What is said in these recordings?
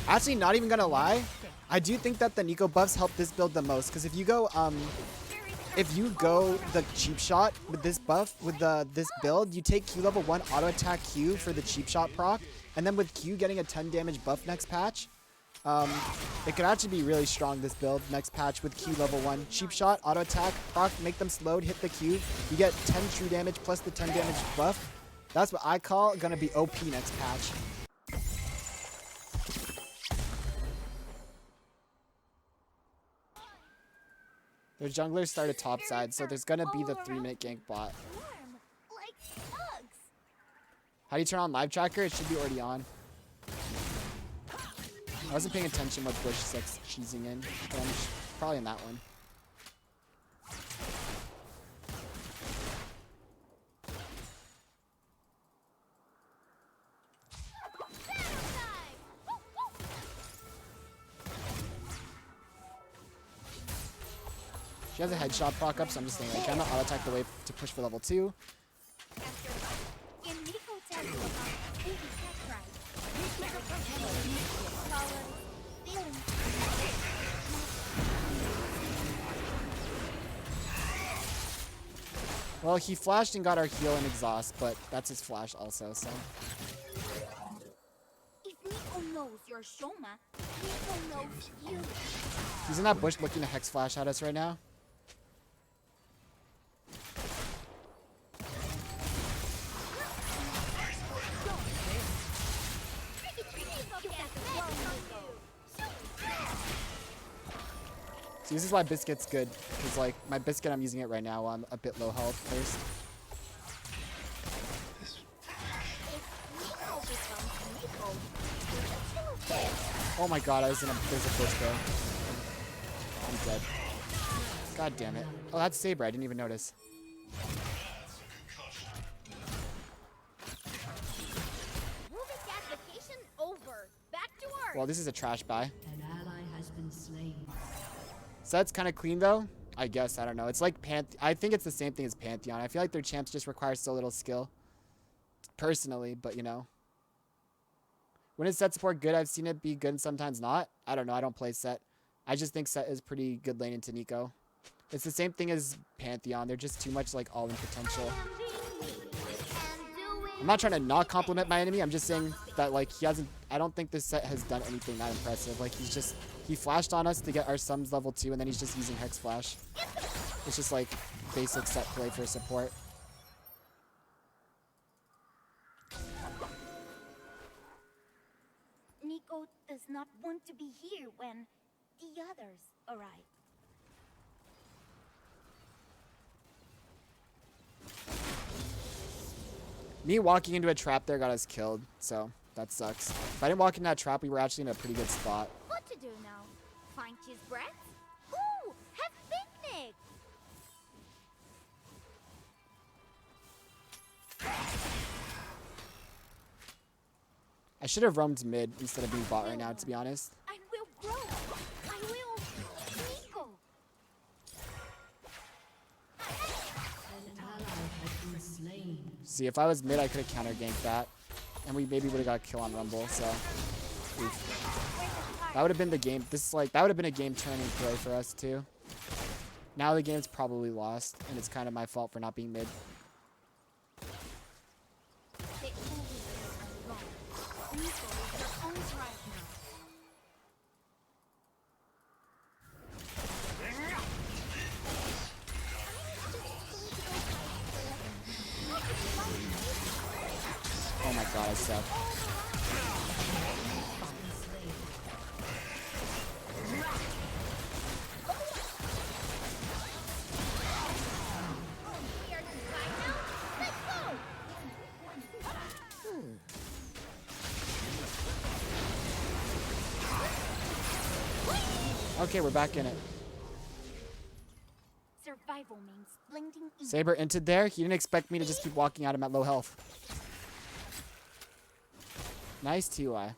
Actually, not even gonna lie, I do think that the Neeko buffs help this build the most. Because if you go the cheap shot with this buff, with this build, you take Q level 1 auto attack Q for the cheap shot proc, and then with Q getting a 10 damage buff next patch, it could actually be really strong, this build next patch with Q level 1. Cheap shot, auto attack, proc, make them slowed, hit the Q. You get 10 true damage plus the 10 damage buff. That's what I call gonna be OP next patch. Their junglers started top side, so there's gonna be the 3-minute gank bot. How do you turn on live tracker? It should be already on. I wasn't paying attention what bush 6 cheesing in, but I'm probably in that one. She has a headshot proc up, so I'm just thinking, like, can I auto attack the wave to push for level 2? Well, he flashed and got our heal and exhaust, but that's his flash also, so. If Neeko knows you're Shoma, Neeko knows you. He's in that bush looking to hex flash at us right now. So this is why Biscuit's good, because like my Biscuit, I'm using it right now. I'm a bit low health first. Oh my god, there's a bush there. I'm dead. God damn it. Oh, that's Saber. I didn't even notice. Well, this is a trash buy. An ally has been slain. Sett's kind of clean though. I guess, I don't know. It's like I think it's the same thing as Pantheon. I feel like their champs just require so little skill. Personally, but you know. When is Sett support good? I've seen it be good and sometimes not. I don't know. I don't play Sett. I just think Sett is pretty good lane into Neeko. It's the same thing as Pantheon. They're just too much like all-in potential. I'm not trying to not compliment my enemy. I'm just saying that like he hasn't. I don't think this Sett has done anything that impressive. Like he flashed on us to get our sums level 2, and then he's just using hex flash. It's just like basic Sett play for support. Neeko does not want to be here when the others arrive. Me walking into a trap there got us killed, so that sucks. If I didn't walk in that trap, we were actually in a pretty good spot. What to do now? Find cheese bread? Ooh, have picnic! I should have roamed mid instead of being bot right now, to be honest. I will grow. I will Neeko. An ally has been slain. See, if I was mid, I could have counter ganked that, and we maybe would have got a kill on Rumble. So that would have been the game. That would have been a game-turning play for us too. Now the game's probably lost, and it's kind of my fault for not being mid. Oh my god, I suck. Okay, we're back in it. Survival means blending in. Saber entered there. He didn't expect me to just keep walking at him at low health. Nice TY.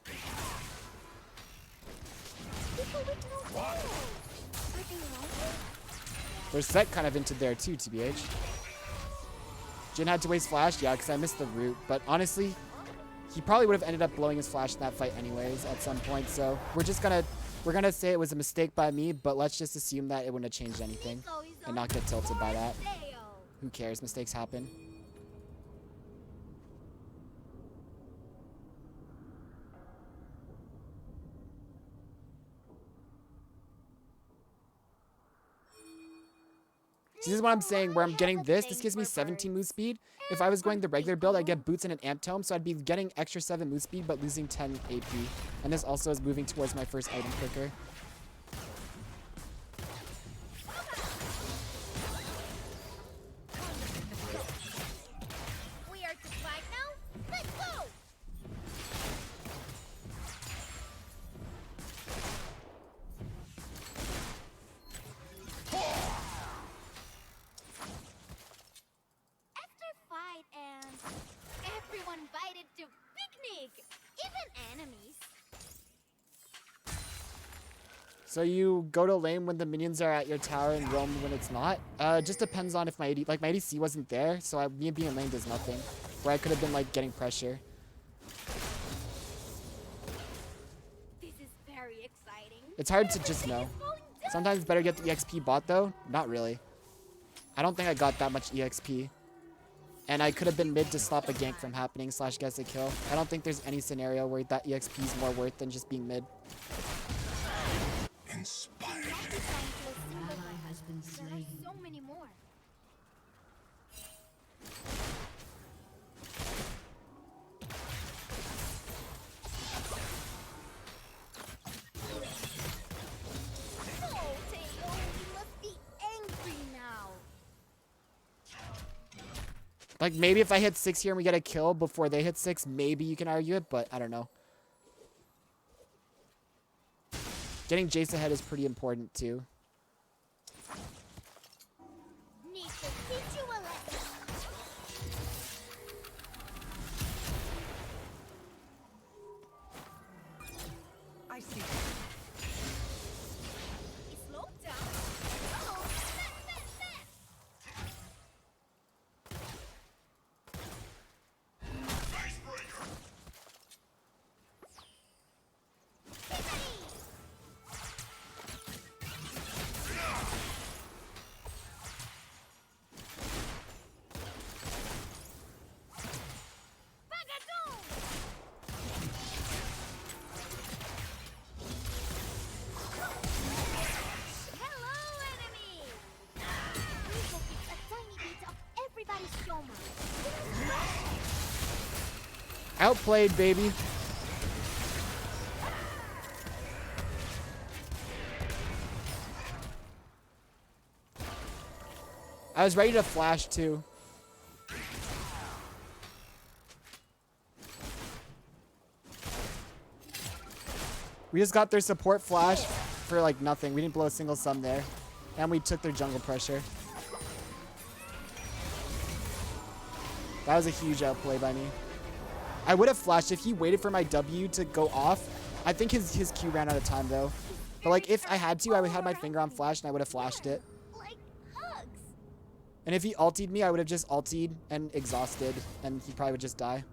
There's Sett kind of entered there too, TBH. Jin had to waste flash, yeah, because I missed the root. But honestly, He probably would have ended up blowing his flash in that fight anyways at some point. So we're gonna say it was a mistake by me, but let's just assume that it wouldn't have changed anything and not get tilted by that. Who cares? Mistakes happen. So this is what I'm saying, where I'm getting this. This gives me 17 move speed. If I was going the regular build, I'd get boots and an amp tome, so I'd be getting extra 7 move speed, but losing 10 AP. And this also is moving towards my first item quicker. We are to fight now? Let's go! After fight and everyone invited to picnic, even enemies. So you go to lane when the minions are at your tower and roam when it's not? It just depends on if my AD, like my ADC wasn't there, so me being in lane does nothing. Where I could have been like getting pressure. This is very exciting. It's hard to just know. Sometimes it's better to get the EXP bot though. Not really. I don't think I got that much EXP. And I could have been mid to stop a gank from happening / guess a kill. I don't think there's any scenario where that EXP is more worth than just being mid. Inspired. Ally has been There are slain. so many more. Oh, Teo, you must be angry now. Like maybe if I hit 6 here and we get a kill before they hit 6, maybe you can argue it, but I don't know. Getting Jace ahead is pretty important too. Neeko, teach you a lesson. I see. Slow down. Oh, Sett. Hello, enemy! Neeko gets a tiny bit of everybody's trauma. Outplayed, baby. I was ready to flash too. We just got their support flash for like nothing. We didn't blow a single sum there. And we took their jungle pressure. That was a huge outplay by me. I would have flashed if he waited for my W to go off. I think his Q ran out of time though. But like if I had to, I would have had my finger on flash and I would have flashed it. Like hugs. And if he ultied me, I would have just ultied and exhausted and he probably would just die.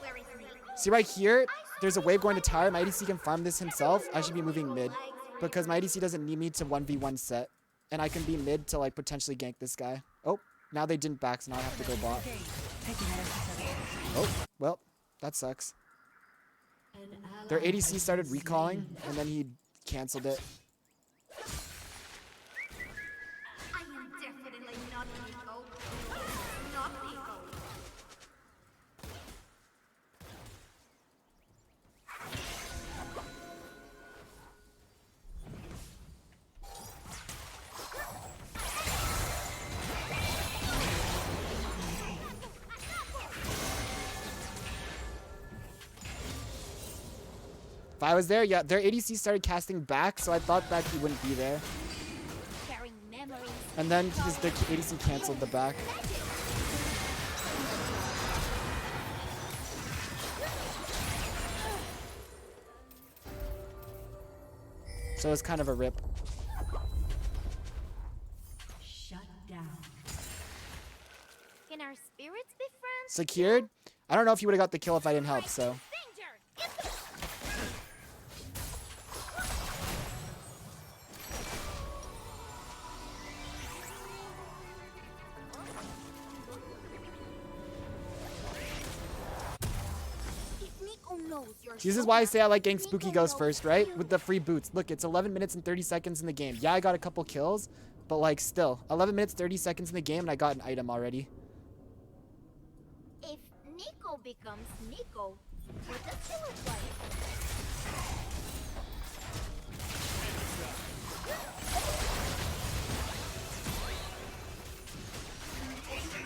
Where is Neeko? See right here, there's a wave going to tower. My ADC can farm this himself. I should be moving mid because my ADC doesn't need me to 1v1 Sett. And I can be mid to like potentially gank this guy. Oh, now they didn't back, so now I have to go bot. Oh, well, that sucks. An Their ally ADC has started been recalling slain. and then he canceled it. I am definitely not Neeko. Not Neeko. If I was there, yeah, their ADC started casting back, so I thought that he wouldn't be there. Carrying memories. And then the ADC canceled the back. So it's kind of a rip. Shut down. secured. I don't know if he would have got the kill if I didn't help, so. This is why I say I like getting spooky ghosts first, right? With the free boots. Look, it's 11 minutes and 30 seconds in the game. Yeah, I got a couple kills, but like still, 11 minutes, 30 seconds in the game and I got an item already. If Neeko becomes Neeko, what does she look like?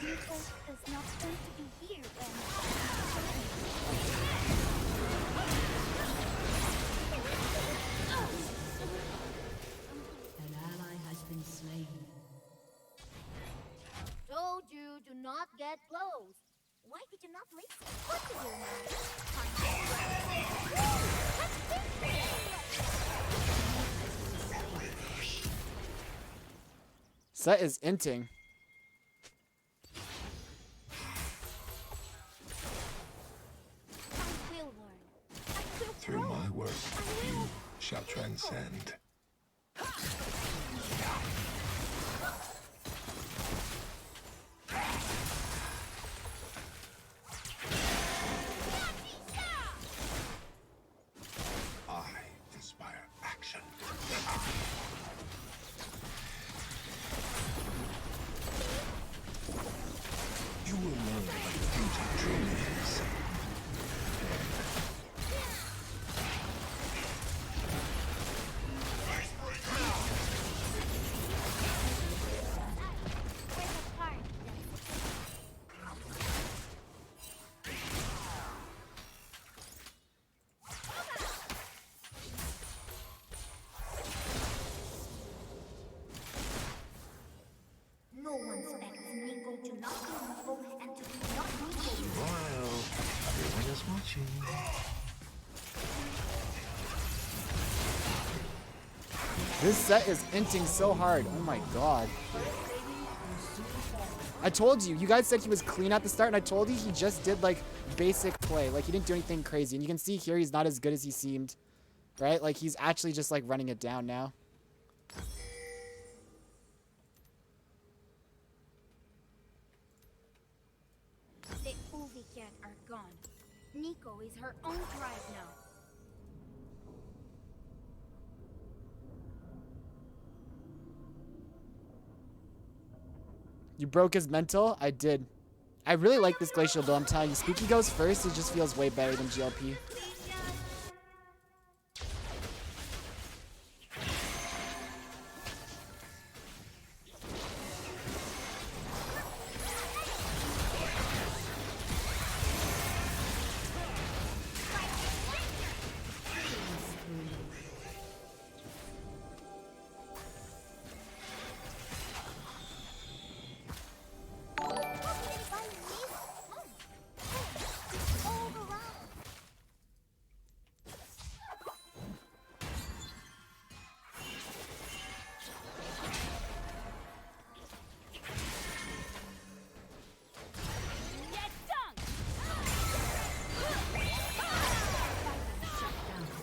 Neeko is not going to be here then. An ally has been slain. Told you, do not get close. Why did you not listen? What to do now? Sett is inting. I will learn. I will Through grow. my work, I you will. shall transcend. I inspire action. You will learn what beauty truly is. Break apart. No one expects Neeko to not be Neeko and to be not Neeko. Well, everyone is watching. This Sett is inting so hard. Oh my god. I told you. You guys said he was clean at the start, and I told you he just did, like, basic play. Like, he didn't do anything crazy. And you can see here he's not as good as he seemed. Right? Like, he's actually just, like, running it down now. The Uvi cat are gone. Neeko is her own tribe now. You broke his mental? I did. I really like this glacial build. I'm telling you, Spooky goes first. It just feels way better than GLP.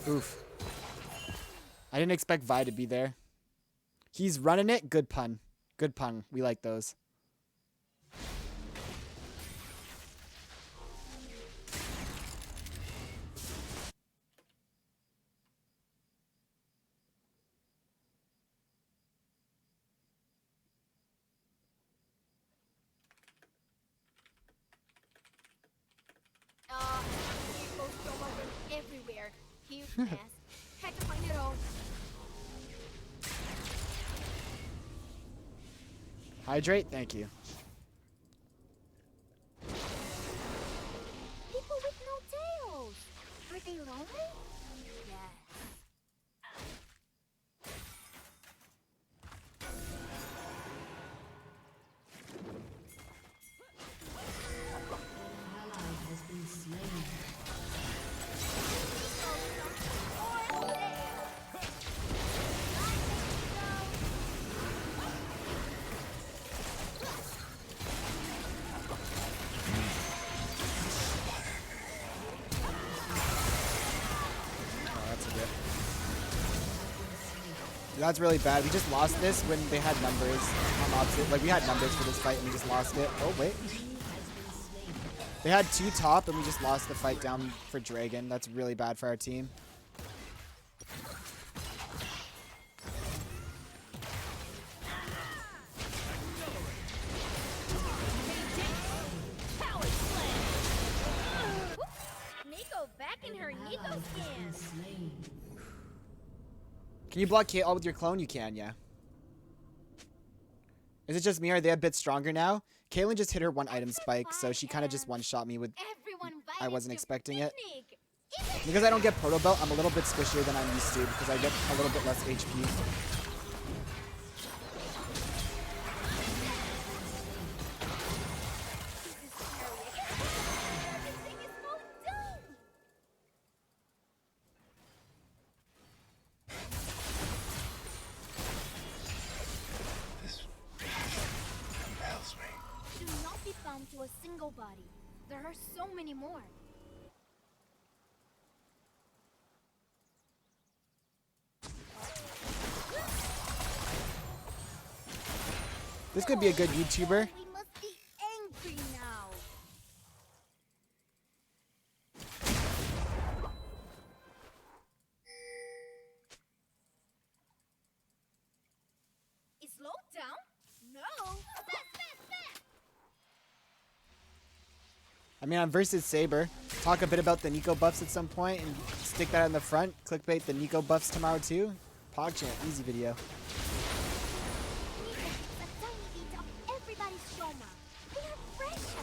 Oof. I didn't expect Vi to be there. He's running it. Good pun. Good pun. We like those. Neeko's promo went everywhere. Huge mess. Had to find it all. Hydrate. Thank you. People with no tails. Are they lonely? Yes. An ally has been slain. That's really bad. We just lost this when they had numbers on opposite. Like, we had numbers for this fight and we just lost it. Oh, wait. They had 2 top and we just lost the fight down for Dragon. That's really bad for our team. Neeko back in her Neeko skin. Can you block Kate all with your clone? You can, yeah. Is it just me or are they a bit stronger now? Caitlyn just hit her 1 item spike, so she kind of just one-shot me with... I wasn't expecting it. Because I don't get Proto Belt, I'm a little bit squishier than I'm used to because I get a little bit less HP. Compels me. Do not be bound to a single body. There are so many more. This could be a good YouTuber. We must be angry now. Is slow down? No. I mean, I'm versus Saber. Talk a bit about the Neeko buffs at some point and stick that in the front. Clickbait the Neeko buffs tomorrow too. PogChamp, easy video. A tiny bit of everybody's trauma. We are precious.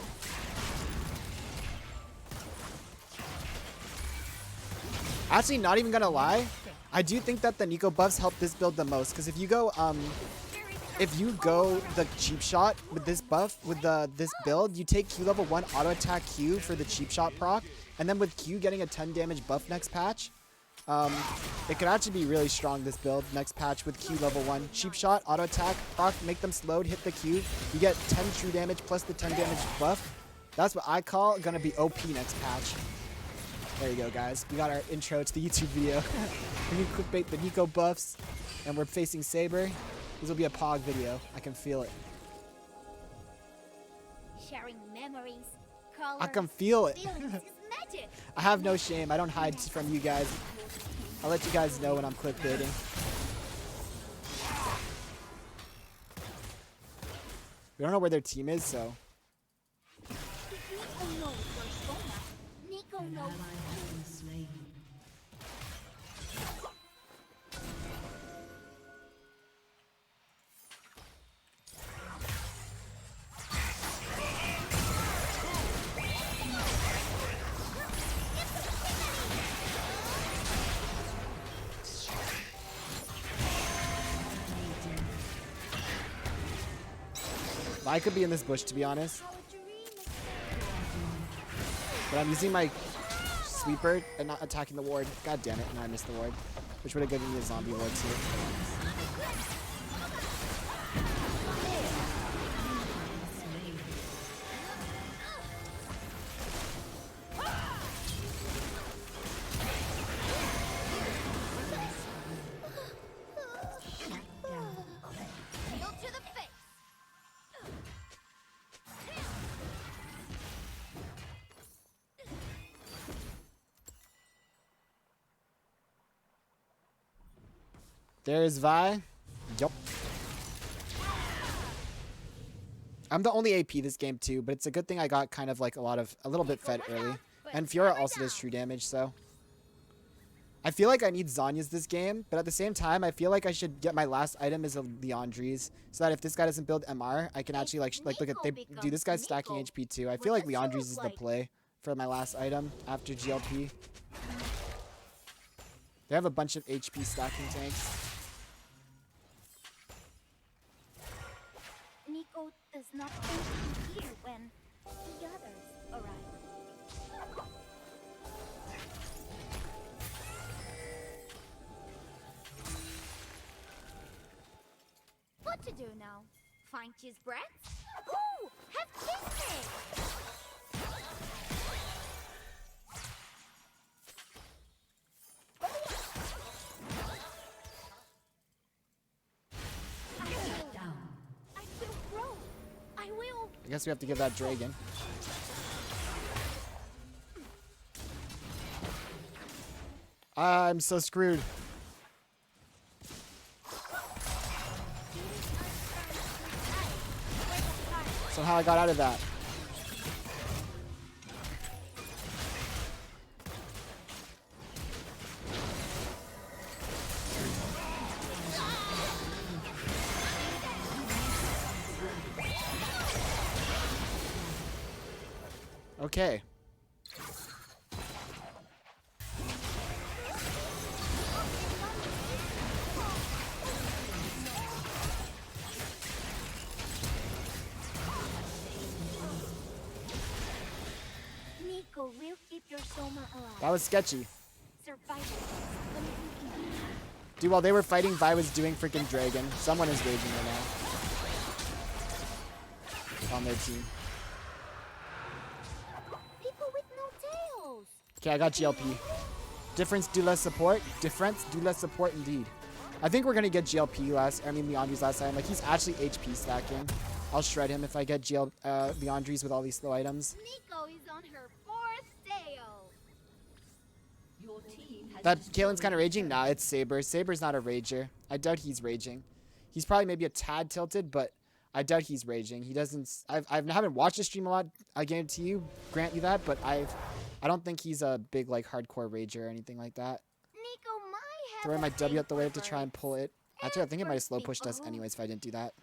Actually, not even gonna lie, I do think that the Neeko buffs help this build the most. Because if you go the cheap shot with this buff, with this build, you take Q level 1 auto attack Q for the cheap shot proc, and then with Q getting a 10 damage buff next patch, it could actually be really strong this build next patch with Q level 1. Cheap shot, auto attack, proc, make them slowed, hit the Q, you get 10 true damage plus the 10 damage buff. That's what I call gonna be OP next patch. There you go, guys. We got our intro to the YouTube video. We can clickbait the Neeko buffs, and we're facing Saber. This will be a Pog video. I can feel it. Sharing memories, colors, I can feel it. feelings is magic. I have no shame. I don't hide from you guys. I'll let you guys know when I'm clickbaiting. We don't know where their team is, so... Neeko knows where Sona. Neeko An knows. ally has been slain. I could be in this bush, to be honest. But I'm using my sweeper and not attacking the ward. God damn it, and I missed the ward. Which would have given me a zombie ward, too. Heel to the face. There's Vi. Yup. I'm the only AP this game too, but it's a good thing I got kind of like a little bit fed early. And Fiora also does true damage, so. I feel like I need Zhonya's this game, but at the same time, I feel like I should get my last item as a Leandri's, so that if this guy doesn't build MR, I can actually like look at this guy's stacking HP too. I feel like Leandri's is the play for my last item after GLP. They have a bunch of HP stacking tanks. Neeko does not think to be here when the others arrive. What to do now? Find cheese bread? Ooh, have cheesecake! guess we have to give that dragon. I'm so screwed. Somehow I got out of that. Okay. Neeko will keep your Soma alive. That was sketchy. Survival. Dude, while they were fighting, Vi was doing freaking dragon. Someone is raging right now. On their team. People with no tails. Okay, I got GLP. Difference, do less support. Difference, do less support indeed. I think we're gonna get GLP Leandry's last time. Like, he's actually HP stacking. I'll shred him if I get Leandry's with all these slow items. Neeko is on her 4th tail. Your team has That Kalen's kind of raging? Nah, it's Saber. Saber's not a rager. I doubt he's raging. He's probably maybe a tad tilted, but I doubt he's raging. He doesn't. I haven't watched the stream a lot. I guarantee you, grant you that. But I don't think he's a big like hardcore rager or anything like that. Neeko might have Throwing a my W thing at the wave for to try and birds. pull it. Actually, I think it might have slow Birds pushed us people. anyways if I didn't do that.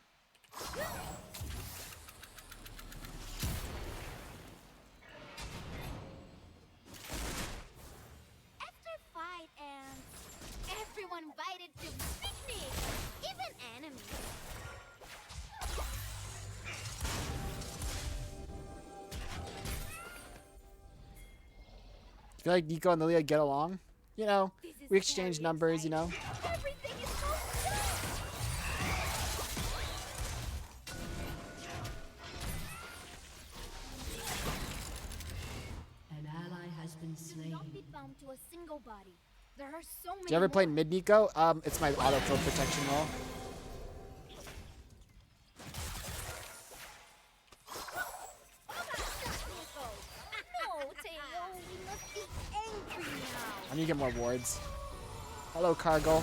After fight and everyone invited to picnic, even enemies. I feel like Neeko and Lilia get along. You know, This is we exchange very numbers. You know. exciting. Everything is so good. an ally has been Do slain. not be bound to a single body. There are so many. Do you ever play more. mid Neeko? It's my auto kill protection role. Neeko. No, Teo. We must be angry now. I need to get more wards. Hello, Cargo.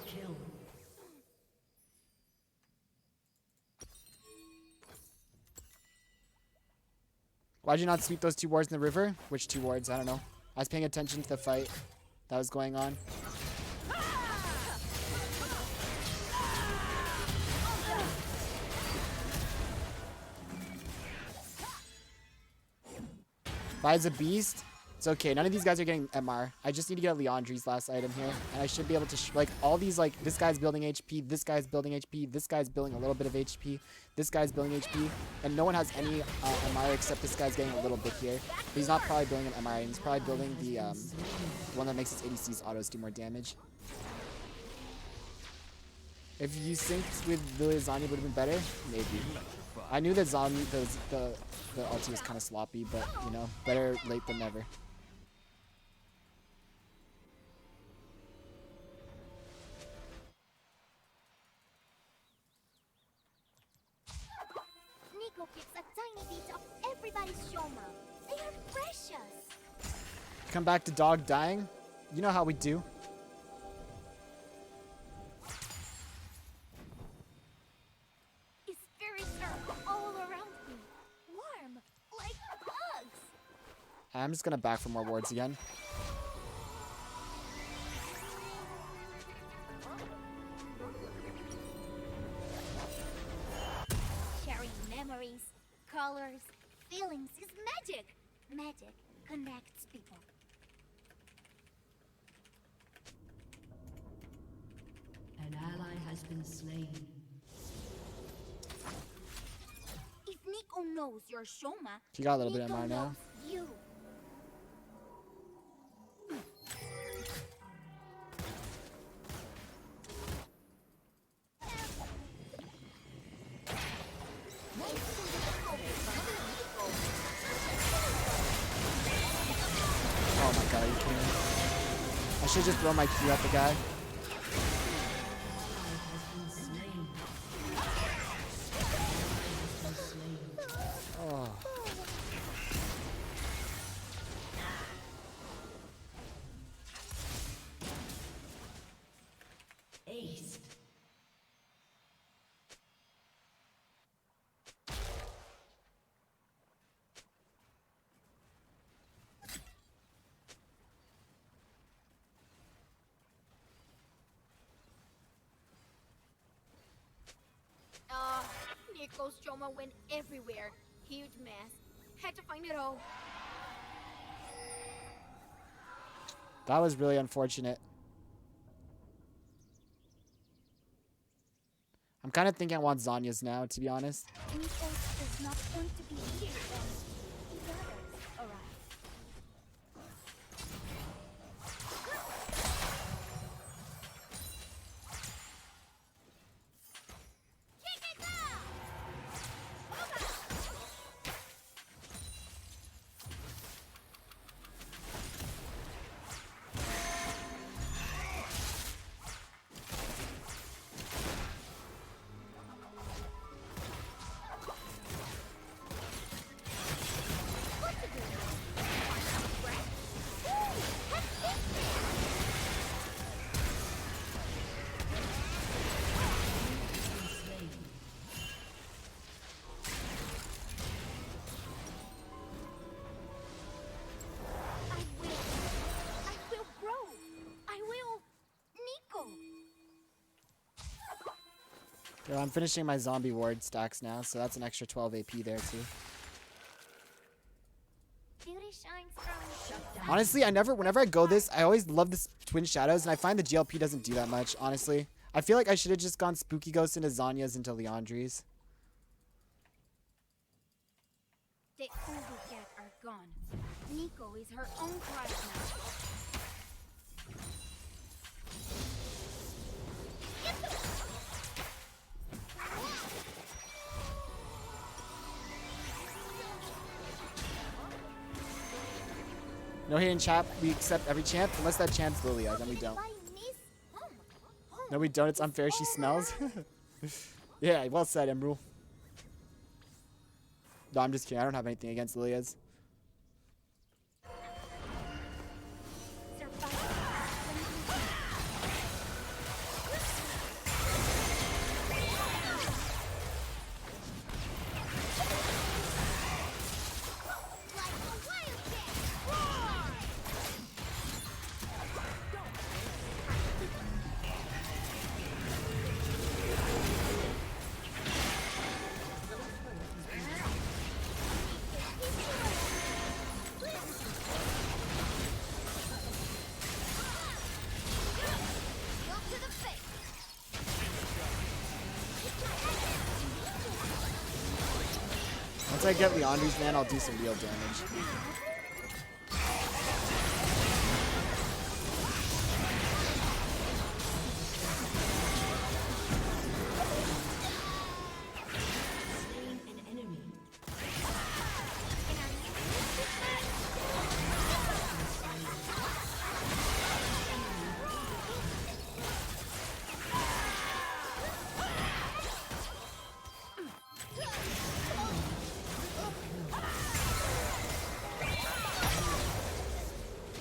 Kill. Why'd you not sweep those 2 wards in the river? Which 2 wards? I don't know. I was paying attention to the fight that was going on. Vi's a beast. It's okay. None of these guys are getting MR. I just need to get Leandry's last item here. And I should be able to, like, all these, like, this guy's building HP, this guy's building HP, this guy's building a little bit of HP, this guy's building HP, and no one has any MR except this guy's getting a little bit here. But he's not probably building an MR. He's probably building the one that makes his ADC's autos do more damage. If you synced with Lilia Zanya, would have been better? Maybe. I knew that Zanya, the ulti was kind of sloppy, but, you know, better late than never. Neeko picks a tiny bit of everybody's Shoma. They are precious. Come back to dog dying. You know how we do. His spirits are all around me. Warm, like bugs. I'm just gonna back for more wards again. Sharing memories, colors, feelings is magic. Magic connects people. An ally has been slain. If Neeko knows your Shoma, She got a little bit of Neeko MR now. knows you. I should just throw my Q at the guy. Oh. Ace. Neeko's Choma went everywhere. Huge mess. Had to find it all. That was really unfortunate. I'm kind of thinking I want Zanya's now, to be honest. Neeko is not going to be here then. The others arrive. Yo, I'm finishing my zombie ward stacks now, so that's an extra 12 AP there too. Beauty shines from Honestly, whenever I go this, I always love this Twin Shadows, and I find the GLP doesn't do that much, honestly. I feel like I should have just gone Spooky Ghost into Zanya's into Leandri's. The Ubu cat are gone. Neeko is her own pride now. No hidden champ, we accept every champ, unless that champ's Lilia, then we don't. No, we don't, it's unfair, she smells. Yeah, well said, Emerald. No, I'm just kidding, I don't have anything against Lilias. Once I get Leandri's, man, I'll do some real damage.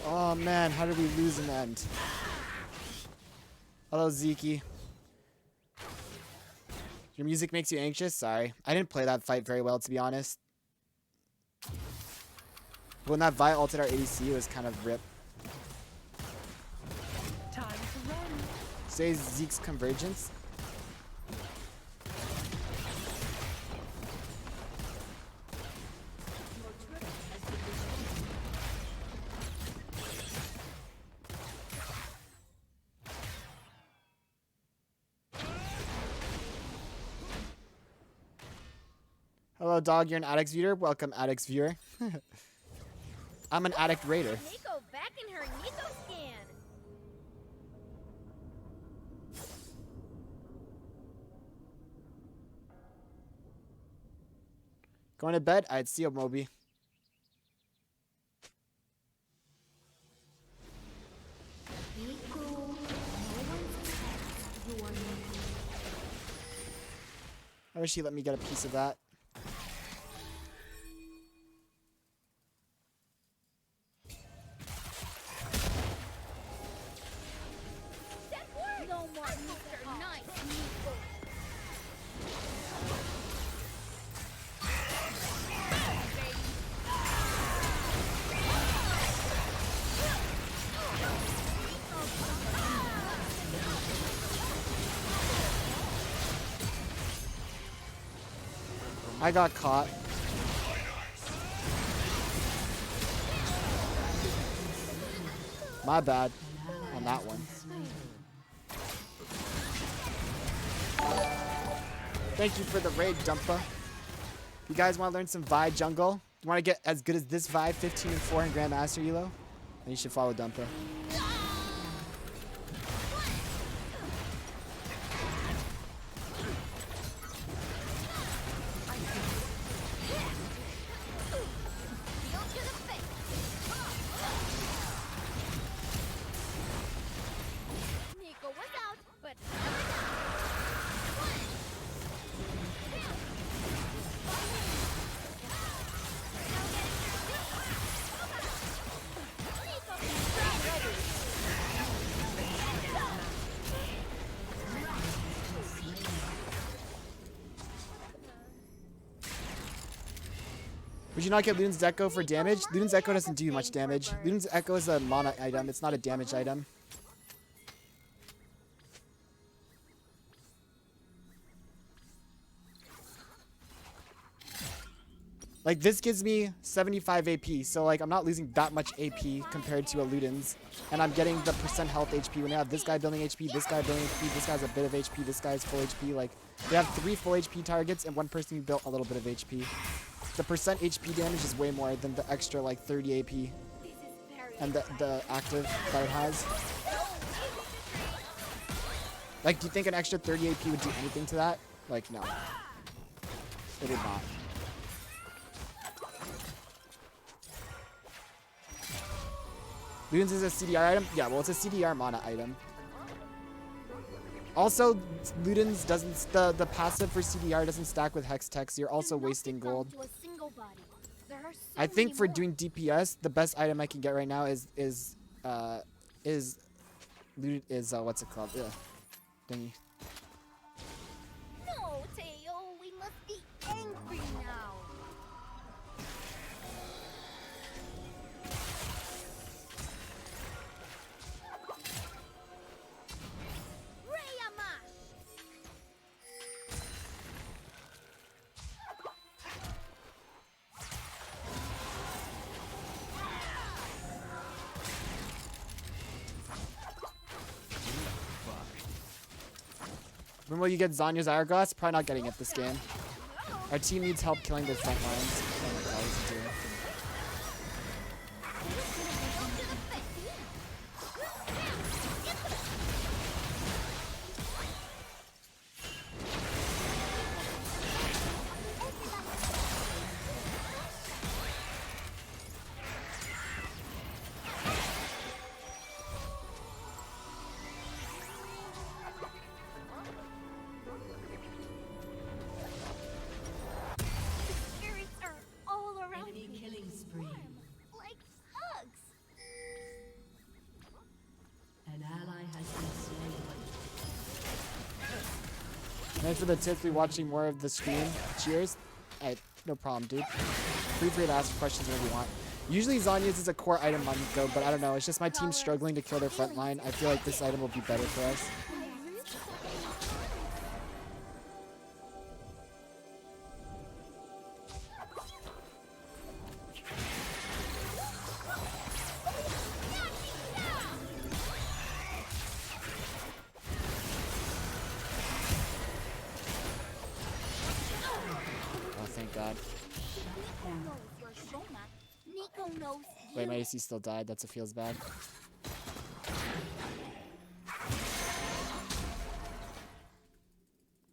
Oh man, how did we lose in the end? Hello, Zeke. Your music makes you anxious? Sorry. I didn't play that fight very well, to be honest. When that Vi ulted our ADC, it was kind of rip. Time to run. Say Zeke's convergence. Hello, dog. You're an Addicts viewer. Welcome, Addicts viewer. I'm an Addict raider. Neeko back in her Neeko skin. Going to bed? I'd see you, Moby. The I wish he let me get a piece of that. No more Mr. Nice, Neeko. I got caught. My bad on that one. Thank you for the raid, Dumpa. You guys want to learn some Vi jungle? You want to get as good as this Vi, 15 and 4 in Grandmaster Elo? Then you should follow Dumpa. Neeko was out, but Would you not get Luden's Echo for damage? Luden's Echo doesn't do much damage. Luden's Echo is a mana item. It's not a damage item. Like, this gives me 75 AP, so, like, I'm not losing that much AP compared to a Luden's. And I'm getting the percent health HP. When I have this guy building HP, this guy building HP, this guy's a bit of HP, this guy's full HP. Like, they have 3 full HP targets and 1 person who built a little bit of HP. The percent HP damage is way more than the extra, like, 30 AP. And the active that it has. Like, do you think an extra 30 AP would do anything to that? Like, no. It would not. Luden's is a CDR item? Yeah, well, it's a CDR mana item. Also, Luden's doesn't, the passive for CDR doesn't stack with Hex Tech, so you're also wasting gold. I think for doing DPS, the best item I can get right now is what's it called? Ugh. Thingy. no, Teo, we must be angry now. Rayamash! When will you get Zanya's Hourglass? Probably not getting it this game. Our team needs help killing their front lines. Oh my god, what's he doing? Spirits are all around Enemy me. killing spree. Like hugs. An ally has been slain. Thanks for the tips. Be watching more of the stream. Cheers. Hey, no problem, dude. Feel free to ask questions whenever you want. Usually Zanya's is a core item on Neeko, but I don't know. It's just my team struggling to kill their front line. I feel like this item will be better for us. Oh, thank God. Neeko knows your Shoma. Neeko knows you. Wait, my AC still died. That's what feels bad.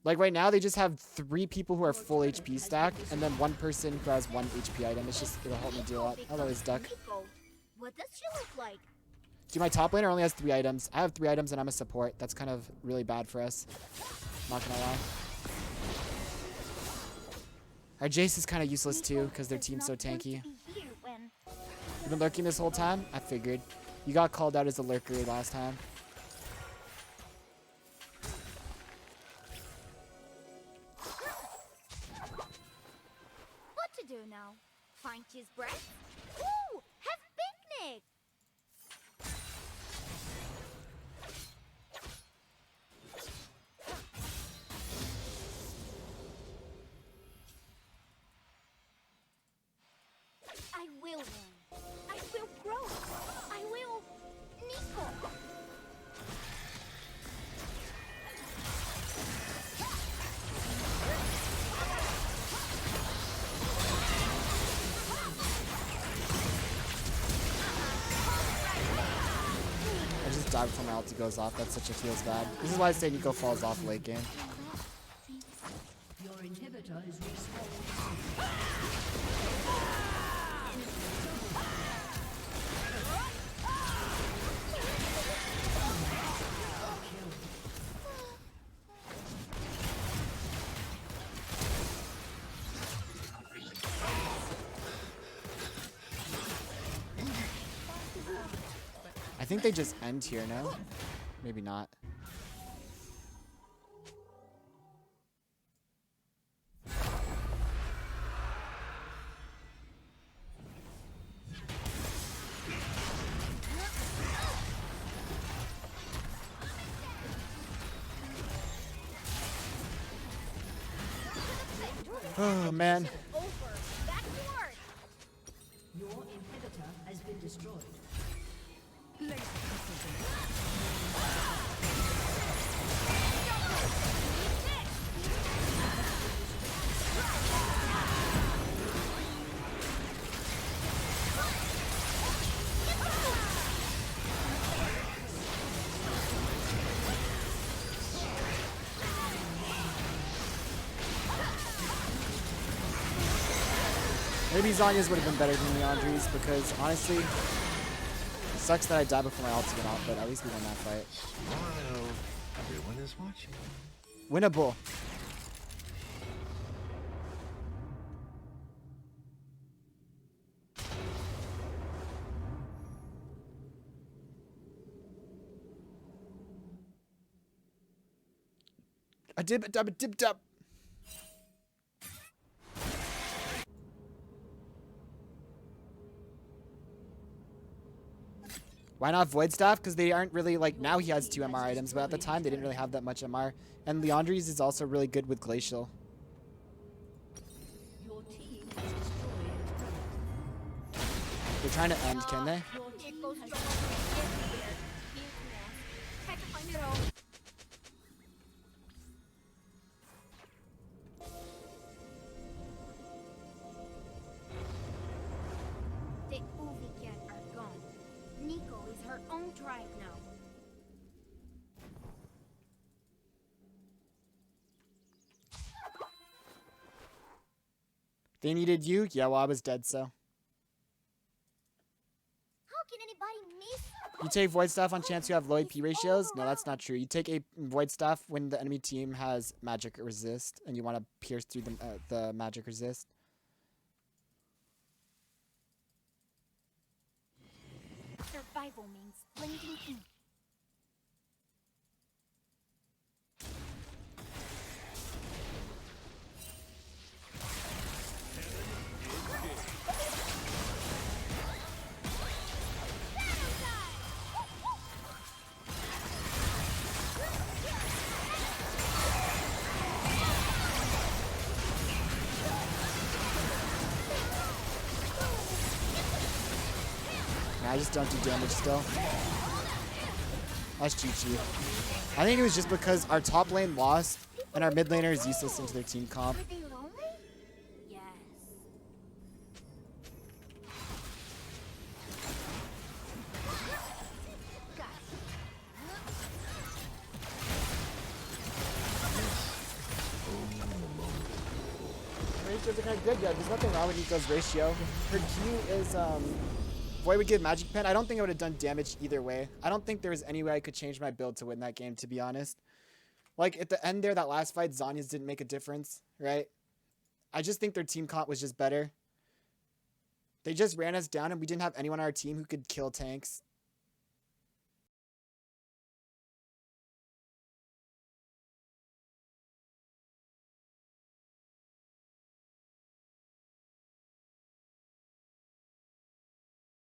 Like right now, they just have 3 people who are full HP stack, and then 1 person who has 1 HP item. It's just, it'll help me do a lot. Hello, is Duck. Neeko. What does she look like? Dude, my top laner only has 3 items. I have 3 items and I'm a support. That's kind of really bad for us. Not gonna lie. Our Jace is kind of useless too because their team's so tanky. You've been lurking this whole time? I figured. You got called out as a lurker last time. What to do now? Find his breath? Ooh, have picnic! I will learn. I will grow. I will... Neeko! I just died before my ulti goes off. That's such a feels bad. This is why I say Neeko falls off late game. Your inhibitor is respawning. I think they just end here, no? Maybe not. Oh man. Over. Back to work. Your inhibitor has been destroyed. Maybe Zanya's would have been better than Leandri's because honestly, it sucks that I died before my ulti went off, but at least we won that fight. Wow, everyone is watching. Winnable. A dip, a dub, a dip, dub. Why not Void Staff? Because they aren't really, like, now he has 2 MR items, but at the time they didn't really have that much MR. And Leandri's is also really good with Glacial. Your team has destroyed a turret. They're trying to end, can they? Your It team goes has strong. Try to find it all. The Uvicat are gone. Neeko is her own tribe now. They needed you? Yeah, well, I was dead, so. How can anybody miss? You take Void Staff on chance you have low AP ratios? No, that's not true. You take a Void Staff when the enemy team has magic resist, and you want to pierce through the magic resist. Survival means blending in. Nah, I just don't do damage still. That's GG. I think it was just because our top lane lost, and our mid laner is useless into their team comp. Were they lonely? Yes. Ratios are kind of good, yeah. There's nothing wrong with Neeko's ratio. Her Q is, Void would give Magic Pen. I don't think I would have done damage either way. I don't think there was any way I could change my build to win that game, to be honest. Like, at the end there, that last fight, Zanya's didn't make a difference, right? I just think their team comp was just better. They just ran us down and we didn't have anyone on our team who could kill tanks.